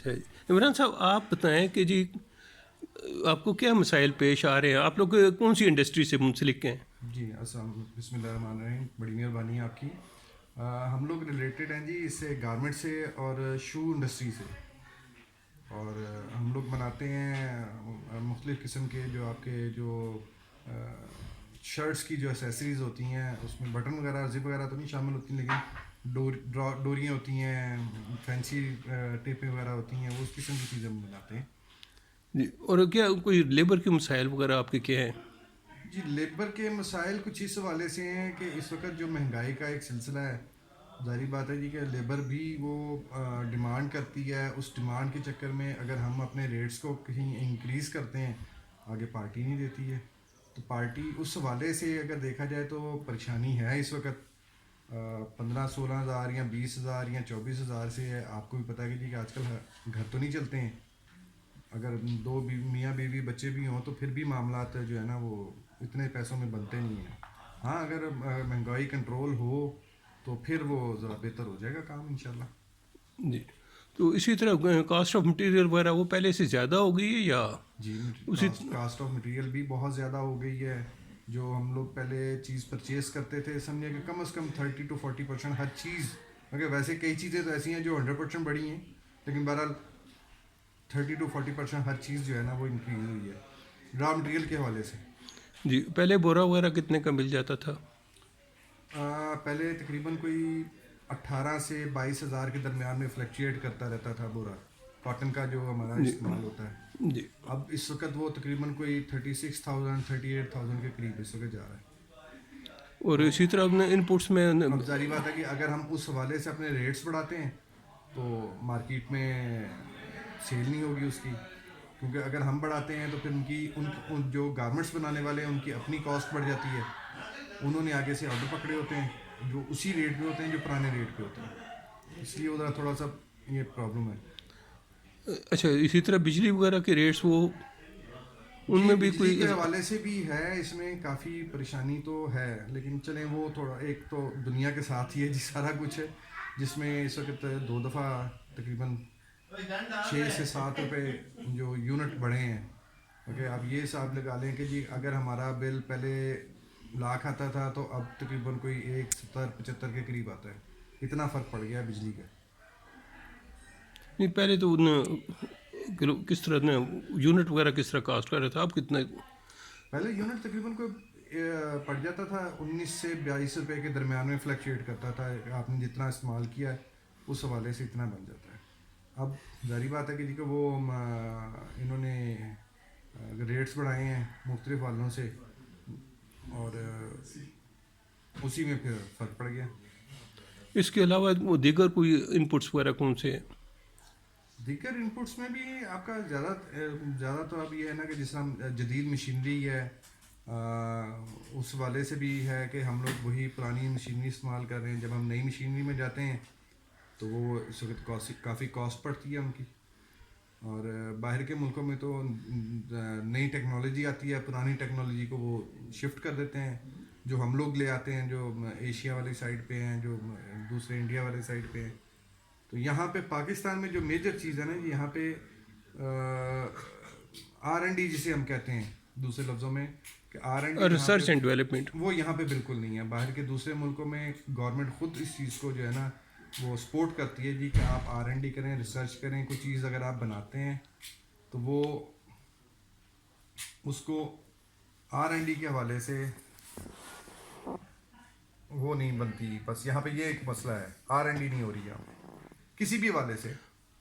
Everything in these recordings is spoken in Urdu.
اچھا جی، عمران صاحب آپ بتائیں کہ جی آپ کو کیا مسائل پیش آ رہے ہیں؟ آپ لوگ کون سی انڈسٹری سے منسلک ہیں؟ جی السلام بسم اللہ الرحمن الرحیم، بڑی مہربانی ہے آپ کی۔ ہم لوگ ریلیٹڈ ہیں جی اس سے گارمنٹ سے اور شو انڈسٹری سے، اور ہم لوگ بناتے ہیں مختلف قسم کے جو آپ کے جو شرٹس کی جو ایسیسریز ہوتی ہیں، اس میں بٹن وغیرہ زپ وغیرہ تو نہیں شامل ہوتی، لیکن ڈوریاں ہوتی ہیں، فینسی ٹیپیں وغیرہ ہوتی ہیں، وہ اس قسم کی چیزیں ہم بناتے ہیں جی، اور کیا کوئی لیبر کے مسائل وغیرہ آپ کے کیا ہیں؟ جی۔ لیبر کے مسائل کچھ اس حوالے سے ہیں کہ اس وقت جو مہنگائی کا ایک سلسلہ ہے، ظاہری بات ہے جی کہ لیبر بھی وہ ڈیمانڈ کرتی ہے، اس ڈیمانڈ کے چکر میں اگر ہم اپنے ریٹس کو کہیں انکریز کرتے ہیں، آگے پارٹی نہیں دیتی ہے، تو پارٹی اس حوالے سے اگر دیکھا جائے تو پریشانی ہے اس وقت۔ 15-16 ہزار یا 20 ہزار یا 24 ہزار سے ہے، آپ کو بھی پتہ ہے کہ جی کہ آج کل گھر تو نہیں چلتے ہیں، اگر دو میاں بیوی بچے بھی ہوں تو پھر بھی معاملات جو ہے نا وہ اتنے پیسوں میں بنتے نہیں ہیں۔ ہاں اگر مہنگائی کنٹرول ہو تو پھر وہ ذرا بہتر ہو جائے گا کام انشاءاللہ۔ جی، تو اسی طرح کاسٹ آف مٹیریل وغیرہ وہ پہلے سے زیادہ ہو گئی ہے یا جی اسی؟ کاسٹ آف مٹیریل بھی بہت زیادہ ہو گئی ہے۔ جو ہم لوگ پہلے چیز پرچیز کرتے تھے، سمجھے کہ کم از کم 30-40% ہر چیز، مگر ویسے کئی چیزیں تو ایسی ہیں جو 100% بڑھی ہیں، لیکن بہرحال 30-40% ہر چیز جو ہے نا وہ انکریز ہوئی ہے را مٹیریل کے حوالے سے۔ جی، پہلے بورا وغیرہ کتنے کا مل جاتا تھا؟ پہلے تقریباً کوئی 18 سے 22 ہزار کے درمیان میں فلیکچویٹ کرتا رہتا تھا بورا، کاٹن کا جو ہمارا جی استعمال ہوتا ہے۔ جی، اب اس وقت وہ تقریباً کوئی 36,000 38,000 کے قریب اس وقت جا رہا ہے۔ اور تو اسی طرح اپنے ان پٹس میں اب ظاہری بات ہے کہ اگر ہم اس حوالے سے اپنے ریٹس بڑھاتے ہیں تو مارکیٹ میں سیل نہیں ہوگی اس کی، کیونکہ اگر ہم بڑھاتے ہیں تو پھر ان جو گارمنٹس بنانے والے ہیں ان کی اپنی کاسٹ بڑھ جاتی ہے، انہوں نے آگے سے آرڈر پکڑے ہوتے ہیں جو اسی ریٹ پہ ہوتے ہیں جو پرانے ریٹ پہ ہوتے ہیں، اس لیے ادھر تھوڑا سا یہ پرابلم ہے۔ اچھا، اسی طرح بجلی وغیرہ کے ریٹس وہ ان جی میں بھی بجلی کوئی؟ کے حوالے سے بھی ہے، اس میں کافی پریشانی تو ہے، لیکن چلیں وہ تھوڑا ایک تو دنیا کے ساتھ ہی ہے جی سارا کچھ ہے، جس میں اس وقت 2 دفعہ تقریباً 6 سے 7 روپے جو یونٹ بڑھے ہیں۔ اوکے، آپ یہ حساب لگا لیں کہ جی اگر ہمارا بل پہلے لاکھ آتا تھا تو اب تقریباً کوئی 170-75 کے قریب آتا ہے، اتنا فرق پڑ گیا بجلی کا۔ نہیں، پہلے تو کس طرح یونٹ وغیرہ کس طرح کاسٹ کر رہا تھا آپ کتنا؟ پہلے یونٹ تقریباً کوئی پڑ جاتا تھا 19 سے 22 روپے کے درمیان میں فلیکچویٹ کرتا تھا، آپ نے جتنا استعمال کیا ہے اس حوالے سے اتنا بن جاتا ہے۔ اب ظاہری بات ہے کہ جی کہ وہ انہوں نے ریٹس بڑھائے ہیں مختلف والوں سے، اور اسی میں پھر فرق پڑ گیا۔ اس کے علاوہ وہ دیگر کوئی ان پٹس وغیرہ کون سے ہیں؟ دیگر انپٹس میں بھی آپ کا زیادہ تو اب یہ ہے نا کہ جس طرح جدید مشینری ہے، اس والے سے بھی ہے کہ ہم لوگ وہی پرانی مشینری استعمال کر رہے ہیں۔ جب ہم نئی مشینری میں جاتے ہیں تو وہ اس وقت کافی کاسٹ پڑتی ہے ان کی، اور باہر کے ملکوں میں تو نئی ٹیکنالوجی آتی ہے، پرانی ٹیکنالوجی کو وہ شفٹ کر دیتے ہیں، جو ہم لوگ لے آتے ہیں جو ایشیا والی سائڈ پہ ہیں، جو دوسرے انڈیا والے سائڈ پہ ہیں۔ تو یہاں پہ پاکستان میں جو میجر چیز ہے نا، یہاں پہ R&D جسے ہم کہتے ہیں دوسرے لفظوں میں، کہ R&D یہاں پہ ریسرچ اینڈ ڈیولپمنٹ؟ وہ یہاں پہ بالکل نہیں ہے۔ باہر کے دوسرے ملکوں میں گورنمنٹ خود اس چیز کو جو ہے نا وہ سپورٹ کرتی ہے جی کہ آپ R&D کریں، ریسرچ کریں، کوئی چیز اگر آپ بناتے ہیں تو وہ اس کو R&D کے حوالے سے وہ نہیں بنتی۔ بس یہاں پہ یہ ایک مسئلہ ہے، R&D نہیں ہو رہی یہاں پہ کسی بھی حوالے سے۔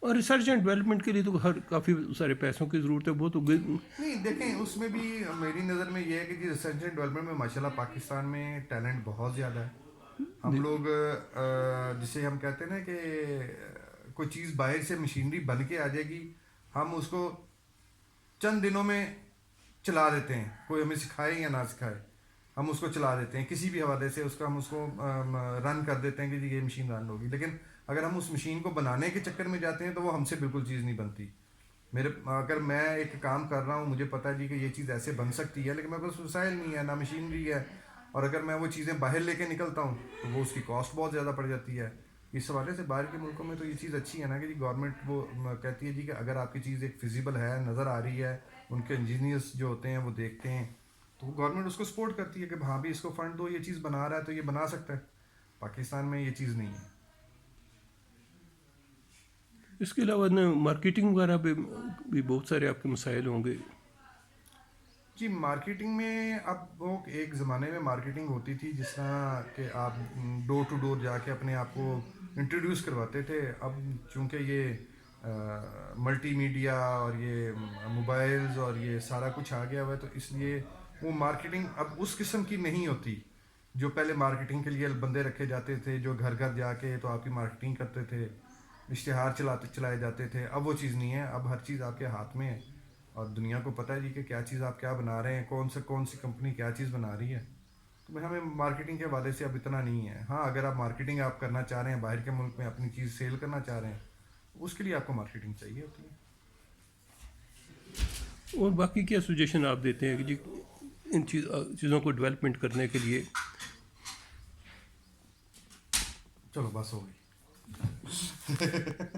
اور ریسرچ اینڈ ڈیولپمنٹ کے لیے تو کافی سارے پیسوں کی ضرورت ہے، وہ تو نہیں دیکھیں، اس میں بھی میری نظر میں یہ ہے کہ جی ریسرچ اینڈ ڈیولپمنٹ میں ماشاءاللہ پاکستان میں ٹیلنٹ بہت زیادہ ہے۔ ہم لوگ جسے ہم کہتے ہیں نا کہ کوئی چیز باہر سے مشینری بن کے آ جائے گی، ہم اس کو چند دنوں میں چلا دیتے ہیں، کوئی ہمیں سکھائے یا نہ سکھائے، ہم اس کو چلا دیتے ہیں کسی بھی حوالے سے، ہم اس کو رن کر دیتے ہیں کہ جی یہ مشین رن ہوگی، لیکن اگر ہم اس مشین کو بنانے کے چکر میں جاتے ہیں تو وہ ہم سے بالکل چیز نہیں بنتی۔ اگر میں ایک کام کر رہا ہوں، مجھے پتہ ہے جی کہ یہ چیز ایسے بن سکتی ہے، لیکن میرے پاس وسائل نہیں ہے، نہ مشینری ہے، اور اگر میں وہ چیزیں باہر لے کے نکلتا ہوں تو وہ اس کی کاسٹ بہت زیادہ پڑ جاتی ہے، اس حوالے سے باہر کے ملکوں میں تو یہ چیز اچھی ہے نا کہ جی گورنمنٹ وہ کہتی ہے جی کہ اگر آپ کی چیز ایک فیزیبل ہے, نظر آ رہی ہے, ان کے انجینئرس جو ہوتے ہیں وہ دیکھتے ہیں, تو گورنمنٹ اس کو سپورٹ کرتی ہے کہ ہاں بھی اس کو فنڈ دو, یہ چیز بنا رہا ہے تو یہ بنا سکتا ہے. پاکستان میں یہ چیز نہیں ہے. اس کے علاوہ مارکیٹنگ وغیرہ بھی بہت سارے آپ کے مسائل ہوں گے. جی مارکیٹنگ میں اب وہ ایک زمانے میں مارکیٹنگ ہوتی تھی جس طرح کہ آپ ڈور ٹو ڈور جا کے اپنے آپ کو انٹروڈیوس کرواتے تھے. اب چونکہ یہ ملٹی میڈیا اور یہ موبائلز اور یہ سارا کچھ آ گیا ہوا ہے, تو اس لیے وہ مارکیٹنگ اب اس قسم کی نہیں ہوتی جو پہلے مارکیٹنگ کے لیے بندے رکھے جاتے تھے جو گھر گھر جا کے تو آپ کی مارکیٹنگ کرتے تھے, اشتہار چلائے جاتے تھے. اب وہ چیز نہیں ہے, اب ہر چیز آپ کے ہاتھ میں ہے اور دنیا کو پتہ ہے جی کہ کیا چیز آپ کیا بنا رہے ہیں, کون سی کمپنی کیا چیز بنا رہی ہے. تو ہمیں مارکیٹنگ کے حوالے سے اب اتنا نہیں ہے. ہاں اگر آپ مارکیٹنگ آپ کرنا چاہ رہے ہیں, باہر کے ملک میں اپنی چیز سیل کرنا چاہ رہے ہیں, اس کے لیے آپ کو مارکیٹنگ چاہیے ہوتی ہے. اور باقی کیا سجیشن آپ دیتے ہیں کہ جی ان چیزوں کو ڈیولپمنٹ کرنے کے لیے؟ چلو بس ہو گئی.